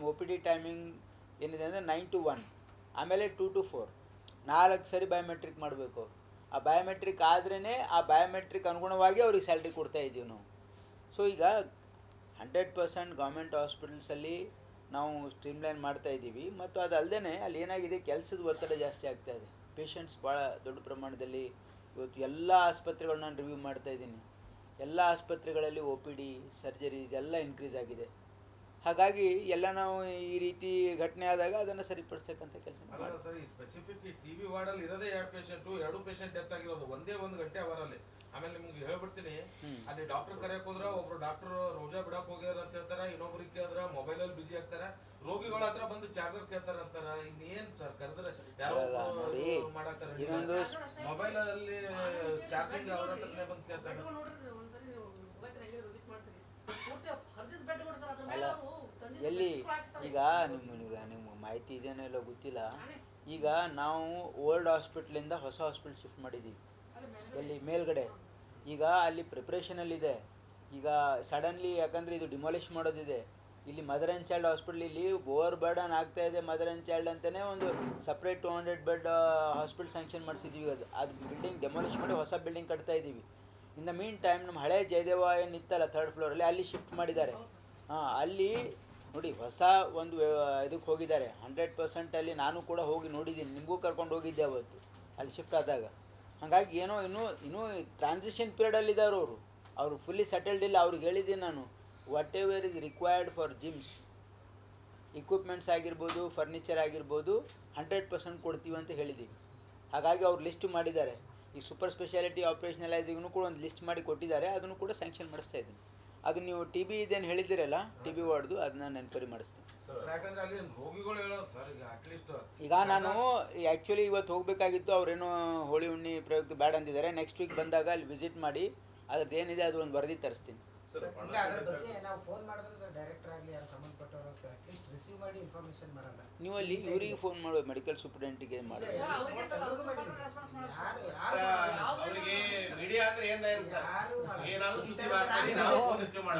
ನಮ್ಮ O P D timing ಏನಿದೆ ಅಂದರೆ 9 to 1, ಆಮೇಲೆ 2 to 4, 4 ಸರಿ ಬಯೋಮೆಟ್ರಿಕ್ ಮಾಡಬೇಕು. ಆ ಬಯೋಮೆಟ್ರಿಕ್ ಆದ್ರೇ ಆ ಬಯೋಮೆಟ್ರಿಕ್ ಅನುಗುಣವಾಗಿ ಅವ್ರಿಗೆ ಸ್ಯಾಲ್ರಿ ಕೊಡ್ತಾ ಇದ್ದೀವಿ ನಾವು. ಸೊ ಈಗ 100% ಗೌರ್ಮೆಂಟ್ ಹಾಸ್ಪಿಟಲ್ಸಲ್ಲಿ ನಾವು ಸ್ಟ್ರೀಮ್ಲೈನ್ ಮಾಡ್ತಾ ಇದ್ದೀವಿ. ಮತ್ತು ಅದಲ್ಲದೆ ಅಲ್ಲಿ ಏನಾಗಿದೆ, ಕೆಲಸದ ಒತ್ತಡ ಜಾಸ್ತಿ ಆಗ್ತಾ ಇದೆ. ಪೇಷಂಟ್ಸ್ ಭಾಳ ದೊಡ್ಡ ಪ್ರಮಾಣದಲ್ಲಿ ಇವತ್ತು ಎಲ್ಲ ಆಸ್ಪತ್ರೆಗಳನ್ನ ನಾನು ರಿವ್ಯೂ ಮಾಡ್ತಾ ಇದ್ದೀನಿ. ಎಲ್ಲ ಆಸ್ಪತ್ರೆಗಳಲ್ಲಿ ಒ ಪಿ ಡಿ, ಸರ್ಜರೀಸ್ ಎಲ್ಲ ಇನ್ಕ್ರೀಸ್ ಆಗಿದೆ. ಹಾಗಾಗಿ ಎಲ್ಲ ನಾವು ಈ ರೀತಿ ಘಟನೆ ಆದಾಗ ಅದನ್ನು ಸರಿಪಡಿಸ್ತಕ್ಕಂಥ ಕೆಲಸ ಅಲ್ಲ ಸರ್, ಈ ಸ್ಪೆಸಿಫಿಕ್ ಈ ಟಿವಿ ವಾರ್ಡಲ್ಲಿ ಇರೋದೇ 2 ಪೇಷಂಟ್ ಡೆತ್ ಆಗಿರೋದು ಒಂದೇ 1 ಗಂಟೆ ಅವರಲ್ಲಿ. ಆಮೇಲೆ ನಿಮ್ಗೆ ಹೇಳ್ಬಿಡ್ತೀನಿ, ಅಲ್ಲಿ ಡಾಕ್ಟರ್ ಕರೆಯಕ್ ಹೋದ್ರ ಒಬ್ರು ಡಾಕ್ಟರ್ ರೋಜಾ ಬಿಡಕ್ ಹೋಗ್ಯಾರ ಅಂತ ಹೇಳ್ತಾರ, ಇನ್ನೊಬ್ರಿಗೆ ಕೇಳಿದ್ರ ಮೊಬೈಲಲ್ಲಿ ಬಿಜಿ ಆಗ್ತಾರ, ರೋಗಿಗಳ ಹತ್ರ ಬಂದು ಚಾರ್ಜರ್ ಕೇಳ್ತಾರ ಅಂತಾರ. ಇನ್ನೇನ್ ಸರ್ ಕರೆದ್ರೆ ಯಾರೋ ಮಾಡಾಕ ಮೊಬೈಲ್ ಅಲ್ಲಿ ಚಾರ್ಜಿಂಗ್ ಅವ್ರ ಹತ್ರನೇ ಬಂದು ಕೇಳ್ತಾರೆ. ಅಲ್ಲ ಎಲ್ಲಿ ಈಗ ನಿಮ್ಮ ಮಾಹಿತಿ ಇದೇನೋ ಇಲ್ಲ ಗೊತ್ತಿಲ್ಲ. ಈಗ ನಾವು ಓಲ್ಡ್ ಹಾಸ್ಪಿಟ್ಲಿಂದ ಹೊಸ ಹಾಸ್ಪಿಟ್ಲ್ ಶಿಫ್ಟ್ ಮಾಡಿದ್ದೀವಿ. ಎಲ್ಲಿ ಮೇಲ್ಗಡೆ ಈಗ ಅಲ್ಲಿ ಪ್ರಿಪ್ರೇಷನಲ್ಲಿದೆ. ಈಗ ಸಡನ್ಲಿ ಯಾಕಂದರೆ ಇದು ಡಿಮಾಲಿಷ್ ಮಾಡೋದಿದೆ. ಇಲ್ಲಿ ಮದರ್ ಆ್ಯಂಡ್ ಚೈಲ್ಡ್ ಹಾಸ್ಪಿಟ್ಲ್ ಇಲ್ಲಿ ಓವರ್ ಬರ್ಡನ್ ಆಗ್ತಾ ಇದೆ. ಮದರ್ ಆ್ಯಂಡ್ ಚೈಲ್ಡ್ ಅಂತಲೇ ಒಂದು ಸಪ್ರೇಟ್ 200 ಬೆಡ್ ಹಾಸ್ಪಿಟಲ್ ಸ್ಯಾಂಕ್ಷನ್ ಮಾಡಿಸಿದ್ದೀವಿ. ಅದು ಬಿಲ್ಡಿಂಗ್ ಡೆಮಾಲಿಷ್ ಮಾಡಿ ಹೊಸ ಬಿಲ್ಡಿಂಗ್ ಕಟ್ತಾ ಇದ್ದೀವಿ. ಇನ್ ದ ಮೀನ್ ಟೈಮ್ ನಮ್ಮ ಹಳೆ ಜಯದೇವ ಏನಿತ್ತಲ್ಲ 3rd ಫ್ಲೋರಲ್ಲಿ ಅಲ್ಲಿ ಶಿಫ್ಟ್ ಮಾಡಿದ್ದಾರೆ. ಅಲ್ಲಿ ನೋಡಿ ಹೊಸ ಒಂದು ಇದಕ್ಕೆ ಹೋಗಿದ್ದಾರೆ. 100% ಅಲ್ಲಿ ನಾನು ಕೂಡ ಹೋಗಿ ನೋಡಿದ್ದೀನಿ, ನಿಮಗೂ ಕರ್ಕೊಂಡು ಹೋಗಿದ್ದೆ ಅವತ್ತು ಅಲ್ಲಿ ಶಿಫ್ಟ್ ಆದಾಗ. ಹಾಗಾಗಿ ಏನೋ ಇನ್ನೂ ಟ್ರಾನ್ಸಿಷನ್ ಪೀರಿಯಡಲ್ಲಿದ್ದಾರೆ ಅವರು ಫುಲ್ಲಿ ಸೆಟಲ್ಡ್ ಇಲ್ಲ. ಅವ್ರಿಗೆ ಹೇಳಿದ್ದೀನಿ ನಾನು, whatever is required for GIMS, equipments ಆಗಿರ್ಬೋದು, ಫರ್ನಿಚರ್ ಆಗಿರ್ಬೋದು 100% ಕೊಡ್ತೀವಿ ಅಂತ ಹೇಳಿದ್ದೀವಿ. ಹಾಗಾಗಿ ಅವ್ರು ಲಿಸ್ಟ್ ಮಾಡಿದ್ದಾರೆ. ಈ ಸೂಪರ್ ಸ್ಪೆಷಾಲಿಟಿ ಆಪ್ರೇಷನಲೈಸಿಗೂ ಕೂಡ ಒಂದು ಲಿಸ್ಟ್ ಮಾಡಿ ಕೊಟ್ಟಿದ್ದಾರೆ. ಅದನ್ನು ಕೂಡ ಸ್ಯಾಂಕ್ಷನ್ ಮಾಡಿಸ್ತಾ ಇದ್ದೀನಿ. ಅದು ನೀವು ಟಿ ಬಿ ಇದೇನು ಹೇಳಿದ್ದೀರಲ್ಲ, ಟಿ ಬಿ ವಾರ್ಡ್ದು, ಅದನ್ನ ನಾನು ಎನ್ಕ್ವೈರಿ ಮಾಡಿಸ್ತೀನಿ. ಈಗ ನಾನು ಆ್ಯಕ್ಚುಲಿ ಇವತ್ತು ಹೋಗಬೇಕಾಗಿತ್ತು, ಅವರೇನೋ ಹೋಳಿ ಹುಣ್ಣಿ ಪ್ರಯುಕ್ತ ಬ್ಯಾಡ್ ಅಂದಿದ್ದಾರೆ. ನೆಕ್ಸ್ಟ್ ವೀಕ್ ಬಂದಾಗ ಅಲ್ಲಿ ವಿಸಿಟ್ ಮಾಡಿ ಅದ್ರದ್ದು ಏನಿದೆ ಅದು ಒಂದು ವರದಿ ತರಿಸ್ತೀನಿ. ನೀವು ಅಲ್ಲಿ ಇವರಿಗೆ ಫೋನ್ ಮಾಡಬೇಕು, ಮೆಡಿಕಲ್ ಸೂಪರಿಂಟೆಂಡೆಂಟ್ಗೆ ಮಾಡಿ.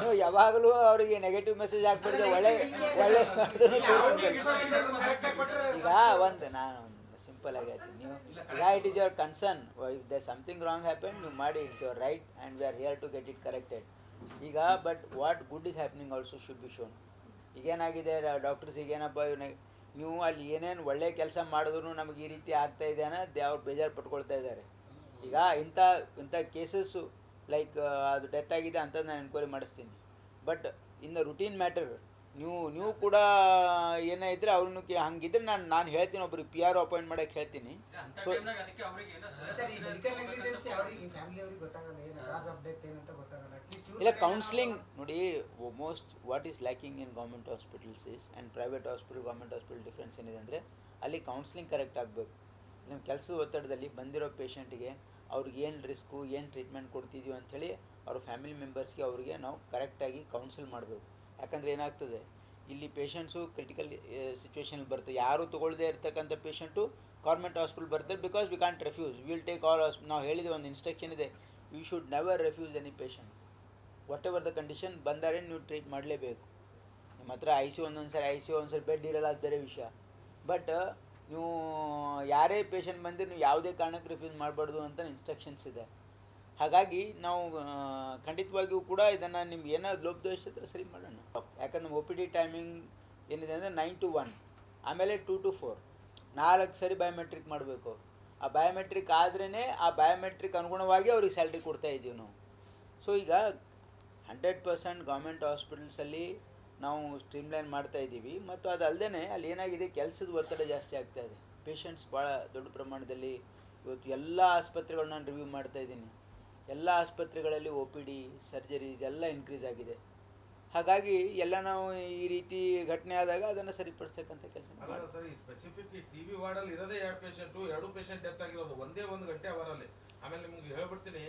ನೀವು ಯಾವಾಗಲೂ ಅವರಿಗೆ ನೆಗೆಟಿವ್ ಮೆಸೇಜ್ ಹಾಕ್ಬಿಡಿದ್ರೆ ಒಳ್ಳೆ ಈಗ ಒಂದು ನಾನು ಸಿಂಪಲ್ ಆಗಿ ಹೇಳ್ತೀನಿ. ನೀವು ಈಗ it is your concern. If there something wrong happen ನೀವು ಮಾಡಿ, it's your right and we are here to get it corrected. ಈಗ but what good is happening also should be shown. ಈಗೇನಾಗಿದೆ ಡಾಕ್ಟರ್ಸ್, ಈಗೇನಪ್ಪ ನೀವು ಅಲ್ಲಿ ಏನೇನು ಒಳ್ಳೆ ಕೆಲಸ ಮಾಡಿದ್ರು ನಮಗೆ ಈ ರೀತಿ ಆಗ್ತಾ ಇದೆ ಅನ್ನೋದು ಅವ್ರು ಬೇಜಾರು ಪಟ್ಕೊಳ್ತಾ ಇದ್ದಾರೆ. ಈಗ ಇಂಥ ಕೇಸಸ್ಸು ಲೈಕ್ ಅದು ಡೆತ್ ಆಗಿದೆ ಅಂಥದ್ದು ನಾನು ಎನ್ಕ್ವೈರಿ ಮಾಡಿಸ್ತೀನಿ. But in the routine matter ನೀವು ಕೂಡ ಏನೇ ಇದ್ದರೆ ಅವ್ರನ್ನು ಹಂಗಿದ್ರೆ ನಾನು ಹೇಳ್ತೀನಿ, ಒಬ್ರಿಗೆ ಪಿ ಆರ್ ಅಪಾಯಿಂಟ್ ಮಾಡೋಕ್ಕೆ ಹೇಳ್ತೀನಿ. ಸೊ ಇಲ್ಲ ಕೌನ್ಸ್ಲಿಂಗ್ ನೋಡಿ, most what is lacking in government hospitals is and private hospital government hospital difference ಏನಿದೆ ಅಂದರೆ ಅಲ್ಲಿ ಕೌನ್ಸ್ಲಿಂಗ್ ಕರೆಕ್ಟ್ ಆಗಬೇಕು. ನಮ್ಮ ಕೆಲಸದ ಒತ್ತಡದಲ್ಲಿ ಬಂದಿರೋ ಪೇಷಂಟಿಗೆ ಅವ್ರಿಗೆ ಏನು ರಿಸ್ಕು, ಏನು ಟ್ರೀಟ್ಮೆಂಟ್ ಕೊಡ್ತಿದ್ದೀವಿ ಅಂಥೇಳಿ ಅವ್ರ ಫ್ಯಾಮಿಲಿ ಮೆಂಬರ್ಸ್ಗೆ ಅವ್ರಿಗೆ ನಾವು ಕರೆಕ್ಟಾಗಿ ಕೌನ್ಸಿಲ್ ಮಾಡಬೇಕು. ಯಾಕಂದರೆ ಏನಾಗ್ತದೆ, ಇಲ್ಲಿ ಪೇಷಂಟ್ಸು ಕ್ರಿಟಿಕಲ್ ಸಿಚುವೇಷನಲ್ಲಿ ಬರ್ತಾರೆ. ಯಾರೂ ತೊಗೊಳ್ಳದೇ ಇರ್ತಕ್ಕಂಥ ಪೇಷಂಟು ಗೌರ್ಮೆಂಟ್ ಹಾಸ್ಪಿಟಲ್ ಬರ್ತಾರೆ. Because we can't refuse, will take all ನಾವು ಹೇಳಿದ ಒಂದು ಇನ್ಸ್ಟ್ರಕ್ಷನ್ ಇದೆ, you should never refuse any patient. Whatever the condition ಬಂದರೆ ನೀವು ಟ್ರೀಟ್ ಮಾಡಲೇಬೇಕು. ನಿಮ್ಮ ಹತ್ರ ಒಂದೊಂದು ಸರಿ ಬೆಡ್ ಇರಲ್ಲ, ಅದು ಬೇರೆ ವಿಷಯ. ಬಟ್ ನೀವು ಯಾರೇ ಪೇಷಂಟ್ ಬಂದರೆ ನೀವು ಯಾವುದೇ ಕಾರಣಕ್ಕೆ ರಿಫ್ಯೂಸ್ ಮಾಡಬಾರ್ದು ಅಂತ ಇನ್ಸ್ಟ್ರಕ್ಷನ್ಸ್ ಇದೆ. ಹಾಗಾಗಿ ನಾವು ಖಂಡಿತವಾಗಿಯೂ ಕೂಡ ಇದನ್ನು ನಿಮ್ಗೆ ಏನೋ ಲೋಪದೋಷ ಇದ್ದರೆ ಸರಿ ಮಾಡೋಣ. ಯಾಕಂದ್ರೆ ನಮ್ಮ ಒ ಪಿ ಡಿ ಟೈಮಿಂಗ್ ಏನಿದೆ ಅಂದರೆ 9 to 1, ಆಮೇಲೆ 2 to 4, 4 ಸರಿ ಬಯೋಮೆಟ್ರಿಕ್ ಮಾಡಬೇಕು. ಆ ಬಯೋಮೆಟ್ರಿಕ್ ಆದ್ರೇ ಆ ಬಯೋಮೆಟ್ರಿಕ್ ಅನುಗುಣವಾಗಿ ಅವ್ರಿಗೆ ಸ್ಯಾಲ್ರಿ ಕೊಡ್ತಾ ಇದ್ದೀವಿ ನಾವು. ಸೊ ಈಗ 100% ಗೌರ್ಮೆಂಟ್ ಹಾಸ್ಪಿಟಲ್ಸಲ್ಲಿ ನಾವು ಸ್ಟ್ರೀಮ್ಲೈನ್ ಮಾಡ್ತಾ ಇದ್ದೀವಿ. ಮತ್ತು ಅದಲ್ಲದೆ ಅಲ್ಲಿ ಏನಾಗಿದೆ, ಕೆಲಸದ ಒತ್ತಡ ಜಾಸ್ತಿ ಆಗ್ತಾ ಇದೆ. ಪೇಷಂಟ್ಸ್ ಭಾಳ ದೊಡ್ಡ ಪ್ರಮಾಣದಲ್ಲಿ ಇವತ್ತು ಎಲ್ಲ ಆಸ್ಪತ್ರೆಗಳನ್ನ ನಾನು ರಿವ್ಯೂ ಮಾಡ್ತಾ ಇದ್ದೀನಿ. ಎಲ್ಲ ಆಸ್ಪತ್ರೆಗಳಲ್ಲಿ ಒ ಪಿ ಡಿ, ಸರ್ಜರೀಸ್ ಎಲ್ಲ ಇನ್ಕ್ರೀಸ್ ಆಗಿದೆ. ಹಾಗಾಗಿ ಎಲ್ಲ ನಾವು ಈ ರೀತಿ ಘಟನೆ ಆದಾಗ ಅದನ್ನು ಸರಿಪಡಿಸ್ತಕ್ಕಂಥ ಕೆಲಸ. ಅಲ್ಲ ಸರ್, ಈ ಸ್ಪೆಸಿಫಿಕ್ ಈ ಟಿವಿ ವಾರ್ಡಲ್ಲಿ ಇರೋದೇ 2 ಪೇಷಂಟ್ ಡೆತ್ ಆಗಿರೋದು ಒಂದೇ 1 ಗಂಟೆ ಅವರಲ್ಲಿ. ಆಮೇಲೆ ನಿಮ್ಗೆ ಹೇಳ್ಬಿಡ್ತೀನಿ,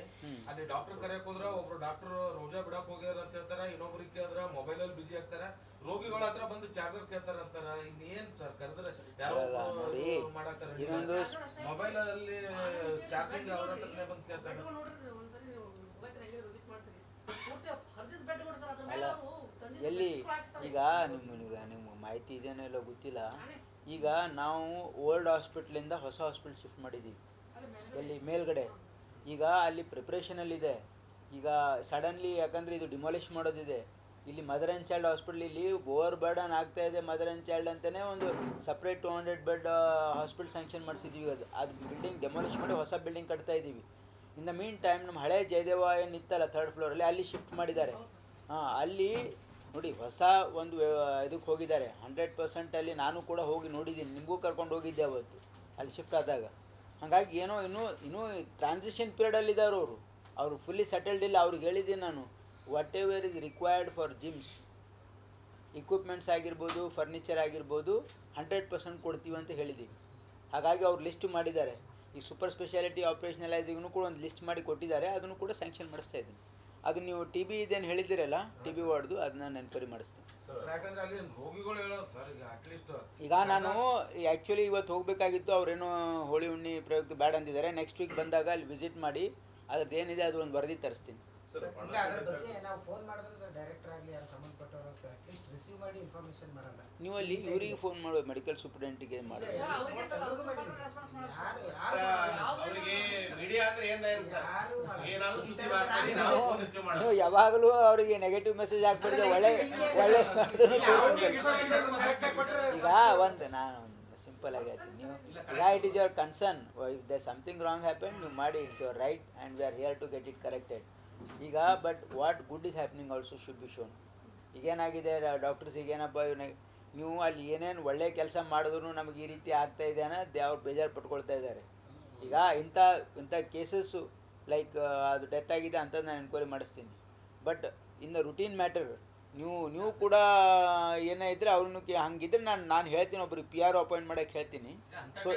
ಅಲ್ಲಿ ಡಾಕ್ಟರ್ ಕರೆಯಕ್ ಹೋದ್ರ ಒಬ್ರು ಡಾಕ್ಟರ್ ರೋಜಾ ಬಿಡಕ್ ಹೋಗ್ಯಾರ ಅಂತ ಹೇಳ್ತಾರ, ಇನ್ನೊಬ್ರಿಗೆ ಕೇಳಿದ್ರ ಮೊಬೈಲಲ್ಲಿ ಬಿಜಿ ಆಗ್ತಾರ, ರೋಗಿಗಳ ಹತ್ರ ಬಂದು ಚಾರ್ಜರ್ ಕೇಳ್ತಾರ ಅಂತಾರ. ಇನ್ನೇನ್ ಸರ್ ಕರೆದ್ರೆ ಯಾರೋ ಮಾಡಾಕ ಮೊಬೈಲ್ ಅಲ್ಲಿ ಚಾರ್ಜಿಂಗ್ ಅವ್ರ ಹತ್ರನೇ ಬಂದು ಕೇಳ್ತಾರೆ. ಅಲ್ಲ ಎಲ್ಲಿ ಈಗ ನಿಮ್ಮ ಮಾಹಿತಿ ಇದೇನೋ ಇಲ್ಲೋ ಗೊತ್ತಿಲ್ಲ. ಈಗ ನಾವು ಓಲ್ಡ್ ಹಾಸ್ಪಿಟ್ಲಿಂದ ಹೊಸ ಹಾಸ್ಪಿಟ್ಲ್ ಶಿಫ್ಟ್ ಮಾಡಿದ್ದೀವಿ, ಎಲ್ಲಿ ಮೇಲ್ಗಡೆ. ಈಗ ಅಲ್ಲಿ ಪ್ರಿಪ್ರೇಷನಲ್ಲಿದೆ. ಈಗ ಸಡನ್ಲಿ ಯಾಕಂದರೆ ಇದು ಡಿಮಾಲಿಷ್ ಮಾಡೋದಿದೆ. ಇಲ್ಲಿ ಮದರ್ ಆ್ಯಂಡ್ ಚೈಲ್ಡ್ ಹಾಸ್ಪಿಟ್ಲ್ ಇಲ್ಲಿ ಓವರ್ ಬರ್ಡನ್ ಆಗ್ತಾ ಇದೆ. ಮದರ್ ಆ್ಯಂಡ್ ಚೈಲ್ಡ್ ಅಂತಲೇ ಒಂದು ಸಪ್ರೇಟ್ 200 ಬೆಡ್ ಹಾಸ್ಪಿಟ್ಲ್ ಸ್ಯಾಂಕ್ಷನ್ ಮಾಡಿಸಿದ್ದೀವಿ. ಅದು ಬಿಲ್ಡಿಂಗ್ ಡೆಮಾಲಿಷ್ ಮಾಡಿ ಹೊಸ ಬಿಲ್ಡಿಂಗ್ ಕಟ್ತಾ ಇದ್ದೀವಿ. ಇನ್ ದ ಮೀನ್ ಟೈಮ್ ನಮ್ಮ ಹಳೆ ಜಯದೇವ ಏನಿತ್ತಲ್ಲ 3rd ಫ್ಲೋರಲ್ಲಿ ಅಲ್ಲಿ ಶಿಫ್ಟ್ ಮಾಡಿದ್ದಾರೆ. ಅಲ್ಲಿ ನೋಡಿ ಹೊಸ ಒಂದು ಇದಕ್ಕೆ ಹೋಗಿದ್ದಾರೆ. 100% ಅಲ್ಲಿ ನಾನು ಕೂಡ ಹೋಗಿ ನೋಡಿದ್ದೀನಿ, ನಿಮಗೂ ಕರ್ಕೊಂಡು ಹೋಗಿದ್ದೆ ಅವತ್ತು ಅಲ್ಲಿ ಶಿಫ್ಟ್ ಆದಾಗ. ಹಾಗಾಗಿ ಏನೋ ಇನ್ನೂ ಟ್ರಾನ್ಸಿಷನ್ ಪೀರಿಯಡಲ್ಲಿದ್ದಾರೆ ಅವರು ಫುಲ್ಲಿ ಸೆಟಲ್ಡ್ ಇಲ್ಲ. ಅವ್ರಿಗೆ ಹೇಳಿದ್ದೀನಿ ನಾನು, whatever is required for GIMS equipments ಆಗಿರ್ಬೋದು, ಫರ್ನಿಚರ್ ಆಗಿರ್ಬೋದು 100% ಕೊಡ್ತೀವಿ ಅಂತ ಹೇಳಿದ್ದೀವಿ. ಹಾಗಾಗಿ ಅವ್ರು ಲಿಸ್ಟ್ ಮಾಡಿದ್ದಾರೆ. ಈ ಸೂಪರ್ ಸ್ಪೆಷಾಲಿಟಿ ಆಪ್ರೇಷನಲೈಸಿಗೂ ಕೂಡ ಒಂದು ಲಿಸ್ಟ್ ಮಾಡಿ ಕೊಟ್ಟಿದ್ದಾರೆ. ಅದನ್ನು ಕೂಡ ಸ್ಯಾಂಕ್ಷನ್ ಮಾಡಿಸ್ತಾ ಇದ್ದೀನಿ. ಅದು ನೀವು ಟಿ ಬಿ ಇದೇನು ಹೇಳಿದ್ದೀರಲ್ಲ, ಟಿ ಬಿ ವಾರ್ಡ್ದು, ಅದನ್ನ ನಾನು ಎನ್ಕ್ವೈರಿ ಮಾಡಿಸ್ತೀನಿ. ಯಾಕಂದ್ರೆ ಅಲ್ಲಿ ರೋಗಿಗಳು ಹೇಳೋದು ಸರ್, ಈಗ ಅಟ್ಲೀಸ್ಟ್ ಈಗ ನಾನು ಆ್ಯಕ್ಚುಲಿ ಇವತ್ತು ಹೋಗಬೇಕಾಗಿತ್ತು. ಅವರೇನೋ ಹೋಳಿ ಹುಣ್ಣಿ ಪ್ರಯುಕ್ತ ಬ್ಯಾಡ್ ಅಂದಿದ್ದಾರೆ. ನೆಕ್ಸ್ಟ್ ವೀಕ್ ಬಂದಾಗ ಅಲ್ಲಿ ವಿಸಿಟ್ ಮಾಡಿ ಅದ್ರದ್ದು ಏನಿದೆ ಅದು ಒಂದು ವರದಿ ತರಿಸ್ತೀನಿ. ಇಲ್ಲ, ಅದ್ರ ಬಗ್ಗೆ ನಾವು ಫೋನ್ ಮಾಡಿದ್ರೆ ಸರ್ ಡೈರೆಕ್ಟರ್ ಆಗಲಿ ಯಾರು ಸಂಬಂಧಪಟ್ಟವರು ಅಟ್ಲೀಸ್ಟ್ ರಿಸೀವ್ ಮಾಡಿ ಇನ್ಫಾರ್ಮೇಶನ್ ಮಾಡಲ್ಲ. ನೀವು ಅಲ್ಲಿ ಇವರಿಗೆ ಫೋನ್ ಮಾಡೋ ಮೆಡಿಕಲ್ ಸೂಪರಿಂಟೆಂಟಿಗೆ ಮಾಡಿ. ನೀವು ಯಾವಾಗಲೂ ಅವರಿಗೆ ನೆಗೆಟಿವ್ ಮೆಸೇಜ್ ಹಾಕ್ಬಿಡಿದ್ರೆ ಒಳ್ಳೆ ಈಗ ಒಂದು ನಾನು ಸಿಂಪಲ್ ಆಗಿ ಹೇಳ್ತೀನಿ. ನೀವು ಈಗ it is your concern. If there something wrong happen ನೀವು ಮಾಡಿ, it's your right and we are here to get it corrected. ಈಗ but what good is happening also should be shown. ಈಗೇನಾಗಿದೆ ಡಾಕ್ಟರ್ಸ್, ಈಗೇನಪ್ಪ ನೀವು ಅಲ್ಲಿ ಏನೇನು ಒಳ್ಳೆ ಕೆಲಸ ಮಾಡಿದ್ರು ನಮಗೆ ಈ ರೀತಿ ಆಗ್ತಾಯಿದೆ ಅನ್ನೋದು ಅವ್ರು ಬೇಜಾರು ಪಟ್ಕೊಳ್ತಾ ಇದ್ದಾರೆ. ಈಗ ಇಂಥ ಕೇಸಸ್ಸು ಲೈಕ್ ಅದು ಡೆತ್ ಆಗಿದೆ ಅಂತ ನಾನು ಎನ್ಕ್ವೈರಿ ಮಾಡಿಸ್ತೀನಿ. But in the routine matter ನೀವು ಕೂಡ ಏನೇ ಇದ್ದರೆ ಅವ್ರನ್ನು ಹಂಗಿದ್ರೆ ನಾನು ಹೇಳ್ತೀನಿ, ಒಬ್ರಿಗೆ ಪಿ ಆರ್ ಅಪಾಯಿಂಟ್ ಮಾಡೋಕ್ಕೆ ಹೇಳ್ತೀನಿ. ಸೊ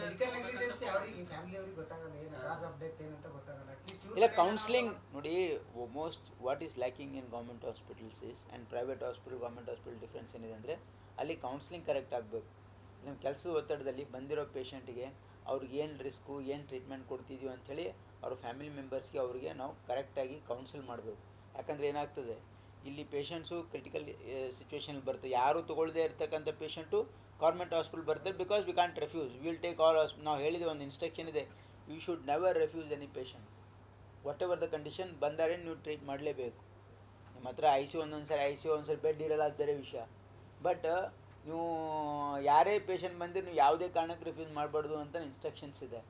ಮೆಡಿಕಲ್ ನೆಗ್ಲಿಜೆನ್ಸಿ ಅವರಿಗೆ ಫ್ಯಾಮಿಲಿ ಅವ್ರಿಗೆ ಗೊತ್ತಾಗಲ್ಲ, ಏನು ಕಾಸ್ ಆಫ್ ಡೆತ್ ಏನಂತ ಗೊತ್ತಾಗಲ್ಲ. ಅಟ್ಲೀಸ್ಟ್ ಇಲ್ಲ, ಕೌನ್ಸ್ಲಿಂಗ್ ನೋಡಿ, most what is lacking in government hospitals is and private hospital government hospital difference ಏನಿದೆ ಅಂದರೆ ಅಲ್ಲಿ ಕೌನ್ಸ್ಲಿಂಗ್ ಕರೆಕ್ಟ್ ಆಗಬೇಕು. ನಿಮ್ಮ ಕೆಲಸದ ಒತ್ತಡದಲ್ಲಿ ಬಂದಿರೋ ಪೇಷಂಟಿಗೆ ಅವ್ರಿಗೆ ಏನು ರಿಸ್ಕು, ಏನು ಟ್ರೀಟ್ಮೆಂಟ್ ಕೊಡ್ತಿದ್ದೀವಿ ಅಂಥೇಳಿ ಅವ್ರ ಫ್ಯಾಮಿಲಿ ಮೆಂಬರ್ಸ್ಗೆ ಅವ್ರಿಗೆ ನಾವು ಕರೆಕ್ಟಾಗಿ ಕೌನ್ಸಿಲ್ ಮಾಡಬೇಕು. ಯಾಕಂದರೆ ಏನಾಗ್ತದೆ, ಇಲ್ಲಿ ಪೇಷಂಟ್ಸು ಕ್ರಿಟಿಕಲ್ ಸಿಚುವೇಷನ್ ಬರ್ತದೆ. ಯಾರೂ ತೊಗೊಳ್ಳದೇ ಇರ್ತಕ್ಕಂಥ ಪೇಷಂಟು ಗೌರ್ಮೆಂಟ್ ಹಾಸ್ಪಿಟಲ್ ಬರ್ತಾರೆ. Because we can't refuse, will take all ನಾವು ಹೇಳಿದ ಒಂದು ಇನ್ಸ್ಟ್ರಕ್ಷನ್ ಇದೆ, you should never refuse any patient. Whatever the condition ಬಂದರೆ ನೀವು ಟ್ರೀಟ್ ಮಾಡಲೇಬೇಕು. ನಿಮ್ಮ ಹತ್ರ ಒಂದೊಂದು ಸರಿ ಬೆಡ್ ಇರಲ್ಲ, ಅದು ಬೇರೆ ವಿಷಯ. ಬಟ್ ನೀವು ಯಾರೇ ಪೇಷಂಟ್ ಬಂದರೆ ನೀವು ಯಾವುದೇ ಕಾರಣಕ್ಕೆ ರಿಫ್ಯೂಸ್ ಮಾಡಬಾರ್ದು ಅಂತ ಇನ್ಸ್ಟ್ರಕ್ಷನ್ಸ್ ಇದೆ.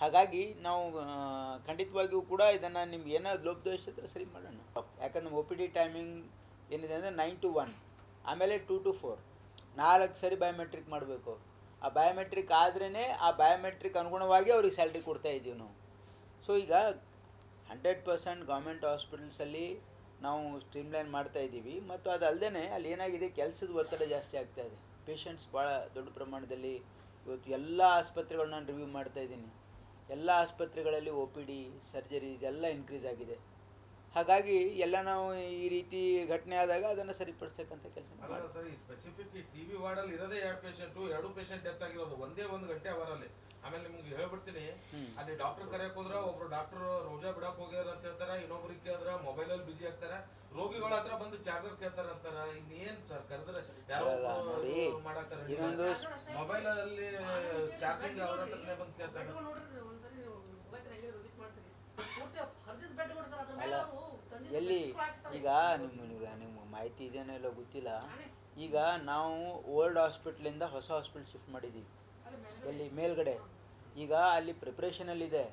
ಹಾಗಾಗಿ ನಾವು ಖಂಡಿತವಾಗಿಯೂ ಕೂಡ ಇದನ್ನು ನಿಮ್ಗೆ ಏನೋ ಲೋಪದೋಷ ಇದ್ದರೆ ಸರಿ ಮಾಡೋಣ. ಯಾಕಂದ್ರೆ ನಮ್ಮ ಒ ಪಿ ಡಿ ಟೈಮಿಂಗ್ ಏನಿದೆ ಅಂದರೆ 9 to 1, ಆಮೇಲೆ 2 to 4, 4 ಸರಿ ಬಯೋಮೆಟ್ರಿಕ್ ಮಾಡಬೇಕು. ಆ ಬಯೋಮೆಟ್ರಿಕ್ ಆದ್ರೇ ಆ ಬಯೋಮೆಟ್ರಿಕ್ ಅನುಗುಣವಾಗಿ ಅವ್ರಿಗೆ ಸ್ಯಾಲ್ರಿ ಕೊಡ್ತಾ ಇದ್ದೀವಿ ನಾವು. ಸೊ ಈಗ 100% ಗೌರ್ಮೆಂಟ್ ಹಾಸ್ಪಿಟಲ್ಸಲ್ಲಿ ನಾವು ಸ್ಟ್ರೀಮ್ಲೈನ್ ಮಾಡ್ತಾ ಇದ್ದೀವಿ. ಮತ್ತು ಅದಲ್ಲದೆ ಅಲ್ಲಿ ಏನಾಗಿದೆ, ಕೆಲಸದ ಒತ್ತಡ ಜಾಸ್ತಿ ಆಗ್ತಾ ಇದೆ. ಪೇಷಂಟ್ಸ್ ಭಾಳ ದೊಡ್ಡ ಪ್ರಮಾಣದಲ್ಲಿ ಇವತ್ತು ಎಲ್ಲ ಆಸ್ಪತ್ರೆಗಳನ್ನ ನಾನು ರಿವ್ಯೂ ಮಾಡ್ತಾ ಇದ್ದೀನಿ. ಎಲ್ಲ ಆಸ್ಪತ್ರೆಗಳಲ್ಲಿ ಒ ಪಿ ಡಿ, ಸರ್ಜರೀಸ್ ಎಲ್ಲ ಇನ್ಕ್ರೀಸ್ ಆಗಿದೆ. ಹಾಗಾಗಿ ಎಲ್ಲ ನಾವು ಈ ರೀತಿ ಘಟನೆ ಆದಾಗ ಅದನ್ನು ಸರಿಪಡಿಸ್ತಕ್ಕಂಥ ಕೆಲಸ ಅಲ್ಲ ಸರ್, ಈ ಸ್ಪೆಸಿಫಿಕ್ ಈ ಟಿ ಬಿ ವಾರ್ಡಲ್ಲಿ ಇರೋದೇ 2 ಪೇಷಂಟ್ ಡೆತ್ ಆಗಿರೋದು ಒಂದೇ 1 ಗಂಟೆ ಅವರಲ್ಲಿ. ಆಮೇಲೆ ನಿಮ್ಗೆ ಹೇಳ್ಬಿಡ್ತೀನಿ, ಅಲ್ಲಿ ಡಾಕ್ಟರ್ ಕರೆಯಕ್ ಹೋದ್ರ ಒಬ್ರು ಡಾಕ್ಟರ್ ರೋಜಾ ಬಿಡಕ್ ಹೋಗ್ಯಾರ ಅಂತ ಹೇಳ್ತಾರ, ಇನ್ನೊಬ್ರಿಗೆ ಕೇಳಿದ್ರ ಮೊಬೈಲಲ್ಲಿ ಬಿಜಿ ಆಗ್ತಾರ, ರೋಗಿಗಳ ಹತ್ರ ಬಂದು ಚಾರ್ಜರ್ ಕೇಳ್ತಾರ ಅಂತಾರ. ಇನ್ನೇನ್ ಸರ್ ಕರೆದ್ರೆ ಯಾರೋ ಮಾಡಾಕ ಮೊಬೈಲ್ ಅಲ್ಲಿ ಚಾರ್ಜಿಂಗ್ ಅವ್ರ ಹತ್ರನೇ ಬಂದು ಕೇಳ್ತಾರ. ಎಲ್ಲಿ ಈಗ ನಿಮ್ಮ ಮಾಹಿತಿ ಇದೇನೋ ಇಲ್ಲೋ ಗೊತ್ತಿಲ್ಲ. ಈಗ ನಾವು ಓಲ್ಡ್ ಹಾಸ್ಪಿಟ್ಲಿಂದ ಹೊಸ ಹಾಸ್ಪಿಟ್ಲ್ ಶಿಫ್ಟ್ ಮಾಡಿದ್ದೀವಿ, ಎಲ್ಲಿ ಮೇಲ್ಗಡೆ. ಈಗ ಅಲ್ಲಿ ಪ್ರಿಪ್ರೇಷನಲ್ಲಿದೆ.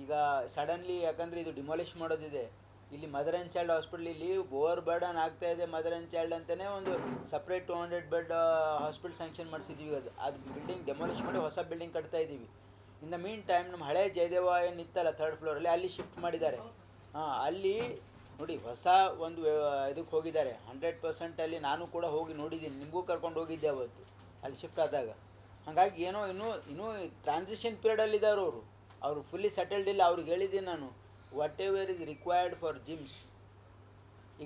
ಈಗ ಸಡನ್ಲಿ ಯಾಕಂದರೆ ಇದು ಡಿಮಾಲಿಷ್ ಮಾಡೋದಿದೆ. ಇಲ್ಲಿ ಮದರ್ ಆ್ಯಂಡ್ ಚೈಲ್ಡ್ ಹಾಸ್ಪಿಟ್ಲ್ ಇಲ್ಲಿ ಓವರ್ ಬರ್ಡನ್ ಆಗ್ತಾ ಇದೆ. ಮದರ್ ಆ್ಯಂಡ್ ಚೈಲ್ಡ್ ಅಂತಲೇ ಒಂದು ಸಪ್ರೇಟ್ 200 ಬೆಡ್ ಹಾಸ್ಪಿಟ್ಲ್ ಸ್ಯಾಂಕ್ಷನ್ ಮಾಡಿಸಿದ್ದೀವಿ. ಅದು ಬಿಲ್ಡಿಂಗ್ ಡೆಮಾಲಿಷ್ ಮಾಡಿ ಹೊಸ ಬಿಲ್ಡಿಂಗ್ ಕಟ್ತಾ ಇದ್ದೀವಿ. ಇನ್ ದ ಮೀನ್ ಟೈಮ್ ನಮ್ಮ ಹಳೆ ಜಯದೇವ ಏನಿತ್ತಲ್ಲ 3rd ಫ್ಲೋರಲ್ಲಿ ಅಲ್ಲಿ ಶಿಫ್ಟ್ ಮಾಡಿದ್ದಾರೆ. ಅಲ್ಲಿ ನೋಡಿ ಹೊಸ ಒಂದು ಇದಕ್ಕೆ ಹೋಗಿದ್ದಾರೆ. 100% ಅಲ್ಲಿ ನಾನು ಕೂಡ ಹೋಗಿ ನೋಡಿದ್ದೀನಿ, ನಿಮಗೂ ಕರ್ಕೊಂಡು ಹೋಗಿದ್ದೆ ಅವತ್ತು ಅಲ್ಲಿ ಶಿಫ್ಟ್ ಆದಾಗ. ಹಾಗಾಗಿ ಏನೋ ಇನ್ನೂ ಟ್ರಾನ್ಸಿಷನ್ ಪೀರಿಯಡಲ್ಲಿದ್ದಾರೆ ಅವರು ಫುಲ್ಲಿ ಸೆಟಲ್ಡ್ ಇಲ್ಲ. ಅವ್ರಿಗೆ ಹೇಳಿದ್ದೀನಿ ನಾನು, whatever is required for GIMS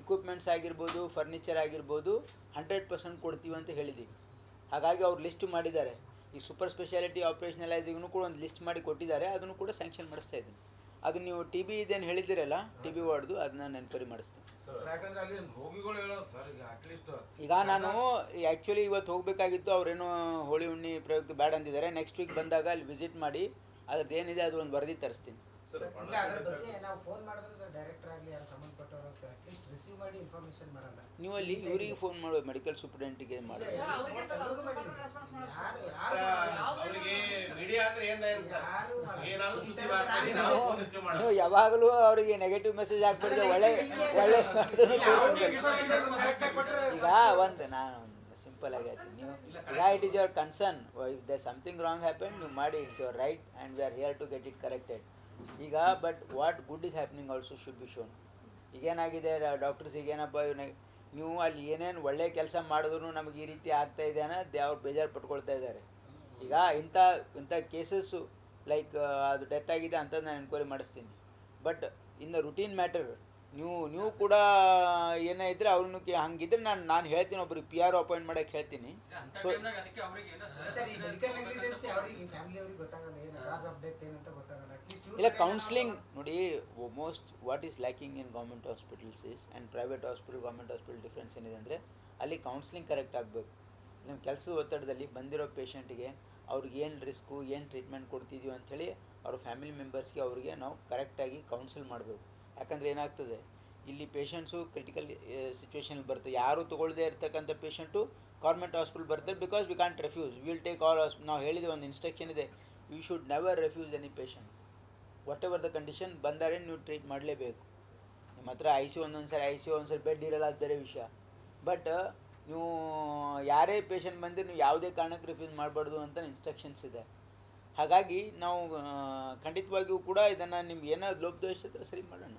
equipments ಆಗಿರ್ಬೋದು, ಫರ್ನಿಚರ್ ಆಗಿರ್ಬೋದು 100% ಕೊಡ್ತೀವಿ ಅಂತ ಹೇಳಿದ್ದೀವಿ. ಹಾಗಾಗಿ ಅವ್ರು ಲಿಸ್ಟ್ ಮಾಡಿದ್ದಾರೆ. ಈ ಸೂಪರ್ ಸ್ಪೆಷಾಲಿಟಿ ಆಪ್ರೇಷನಲೈಸಿಗೂ ಕೂಡ ಒಂದು ಲಿಸ್ಟ್ ಮಾಡಿ ಕೊಟ್ಟಿದ್ದಾರೆ. ಅದನ್ನು ಕೂಡ ಸ್ಯಾಂಕ್ಷನ್ ಮಾಡಿಸ್ತಾ ಇದ್ದೀನಿ. ಅದು ನೀವು ಟಿ ಬಿ ಇದೇನು ಹೇಳಿದ್ದೀರಲ್ಲ ಟಿ ಬಿ ವಾರ್ಡ್ದು ಅದನ್ನ ಎನ್ಕ್ವೈರಿ ಮಾಡಿಸ್ತೀನಿ. ಯಾಕಂದ್ರೆ ಅಲ್ಲಿ ರೋಗಿಗಳು ಹೇಳೋದು ಸರ್, ಈಗ ಅಟ್ಲೀಸ್ಟ್ ಈಗ ನಾನು ಆ್ಯಕ್ಚುಲಿ ಇವತ್ತು ಹೋಗಬೇಕಾಗಿತ್ತು, ಅವರೇನೋ ಹೋಳಿ ಹುಣ್ಣಿ ಪ್ರಯುಕ್ತ ಬೇಡ ಅಂದಿದ್ದಾರೆ. ನೆಕ್ಸ್ಟ್ ವೀಕ್ ಬಂದಾಗ ಅಲ್ಲಿ ವಿಸಿಟ್ ಮಾಡಿ ಅದ್ರದ್ದು ಏನಿದೆ ಅದು ಒಂದು ವರದಿ ತರಿಸ್ತೀನಿ. ಇಲ್ಲ ಅದ್ರ ಬಗ್ಗೆ ನಾವು ಫೋನ್ ಮಾಡಿದ್ರು ಸರ್, ಡೈರೆಕ್ಟರ್ ಆಗಲಿ ಯಾರು ಸಂಬಂಧಪಟ್ಟವರು ಅಟ್ಲೀಸ್ಟ್ ರಿಸೀವ್ ಮಾಡಿ ಇನ್ಫಾರ್ಮೇಶನ್ ಮಾಡಲ್ಲ. ನೀವು ಅಲ್ಲಿ ಇವರಿಗೆ ಫೋನ್ ಮಾಡೋ ಮೆಡಿಕಲ್ ಸೂಪರಿಂಟೆಂಡೆಂಟ್ಗೆ ಮಾಡಿ. ಅವರಿಗೆ ಮೀಡಿಯಾ ಅಂದ್ರೆ ನೀವು ಯಾವಾಗಲೂ ಅವರಿಗೆ ನೆಗೆಟಿವ್ ಮೆಸೇಜ್ ಹಾಕ್ಬಿಡಿದ್ರೆ ಒಳ್ಳೆ ಒಳ್ಳೆ ಈಗ ಒಂದು ನಾನು ಸಿಂಪಲ್ ಆಗಿ ಹೇಳ್ತೀನಿ, ನೀವು ಈಗ it is your concern. If there something wrong happen ನೀವು ಮಾಡಿ, it's your right and we are here to get it corrected. ಈಗ but what good is happening also should be shown. ಈಗೇನಾಗಿದೆ ಡಾಕ್ಟರ್ಸ್ ಈಗೇನಪ್ಪ ನೀವು ಅಲ್ಲಿ ಏನೇನು ಒಳ್ಳೆ ಕೆಲಸ ಮಾಡಿದ್ರು ನಮಗೆ ಈ ರೀತಿ ಆಗ್ತಾ ಇದೆ ಅನ್ನೋದು ಅವ್ರು ಬೇಜಾರು ಪಟ್ಕೊಳ್ತಾ ಇದ್ದಾರೆ. ಈಗ ಇಂಥ ಕೇಸಸ್ಸು ಲೈಕ್ ಅದು ಡೆತ್ ಆಗಿದೆ ಅಂತ ನಾನು ಎನ್ಕ್ವೈರಿ ಮಾಡಿಸ್ತೀನಿ. But in the routine matter ನೀವು ಕೂಡ ಏನೇ ಇದ್ದರೆ ಅವ್ರನ್ನು ಹಂಗಿದ್ರೆ ನಾನು ಹೇಳ್ತೀನಿ, ಒಬ್ರಿಗೆ ಪಿ ಆರ್ ಅಪಾಯಿಂಟ್ ಮಾಡೋಕ್ಕೆ ಹೇಳ್ತೀನಿ. ಸೊ ಸರ್ ಈ ಮೆಡಿಕಲ್ ನೆಗ್ಲಿಜೆನ್ಸಿ ಅವ್ರಿಗೆ ಫ್ಯಾಮಿಲಿ ಅವ್ರಿಗೆ ಗೊತ್ತಾಗಲ್ಲ, ಏನು ಕಾಸ್ ಆಫ್ ಡೆತ್ ಏನಂತ ಗೊತ್ತಾಗಲ್ಲ. ಅಟ್ಲೀಸ್ಟ್ ಇಲ್ಲ ಕೌನ್ಸ್ಲಿಂಗ್ ನೋಡಿ, most what is lacking in government hospitals is and private hospital government hospital difference ಏನಿದೆ ಅಂದರೆ ಅಲ್ಲಿ ಕೌನ್ಸ್ಲಿಂಗ್ ಕರೆಕ್ಟ್ ಆಗಬೇಕು. ನಮ್ಮ ಕೆಲಸದ ಒತ್ತಡದಲ್ಲಿ ಬಂದಿರೋ ಪೇಷಂಟಿಗೆ ಅವ್ರಿಗೆ ಏನು ರಿಸ್ಕು, ಏನು ಟ್ರೀಟ್ಮೆಂಟ್ ಕೊಡ್ತಿದ್ದೀವಿ ಅಂಥೇಳಿ ಅವ್ರ ಫ್ಯಾಮಿಲಿ ಮೆಂಬರ್ಸ್ಗೆ ಅವ್ರಿಗೆ ನಾವು ಕರೆಕ್ಟಾಗಿ ಕೌನ್ಸಿಲ್ ಮಾಡಬೇಕು. ಯಾಕಂದರೆ ಏನಾಗ್ತದೆ, ಇಲ್ಲಿ ಪೇಷಂಟ್ಸು ಕ್ರಿಟಿಕಲ್ ಸಿಚುವೇಷನಲ್ಲಿ ಬರ್ತದೆ. ಯಾರು ತೊಗೊಳ್ಳದೇ ಇರ್ತಕ್ಕಂಥ ಪೇಷಂಟು ಗೌರ್ಮೆಂಟ್ ಹಾಸ್ಪಿಟಲ್ ಬರ್ತಾರೆ, because we can't refuse, will take all. ನಾವು ಹೇಳಿದ ಒಂದು ಇನ್ಸ್ಟ್ರಕ್ಷನ್ ಇದೆ, you should never refuse any patient. Whatever the condition ಬಂದರೆ ನೀವು ಟ್ರೀಟ್ ಮಾಡಲೇಬೇಕು. ನಿಮ್ಮ ಹತ್ರ ಐ ಸಿ ಒಂದೊಂದು ಸರಿ ಬೆಡ್ ಇರಲ್ಲ, ಅದು ಬೇರೆ ವಿಷಯ. ಬಟ್ ನೀವು ಯಾರೇ ಪೇಷಂಟ್ ಬಂದರೆ ನೀವು ಯಾವುದೇ ಕಾರಣಕ್ಕೆ ರಿಫ್ಯೂಸ್ ಮಾಡಬಾರ್ದು ಅಂತ ಇನ್ಸ್ಟ್ರಕ್ಷನ್ಸ್ ಇದೆ. ಹಾಗಾಗಿ ನಾವು ಖಂಡಿತವಾಗಿಯೂ ಕೂಡ ಇದನ್ನು ನಿಮ್ಗೆ ಏನೋ ಲೋಪದೋಷ ಇದ್ದರೆ ಸರಿ ಮಾಡೋಣ.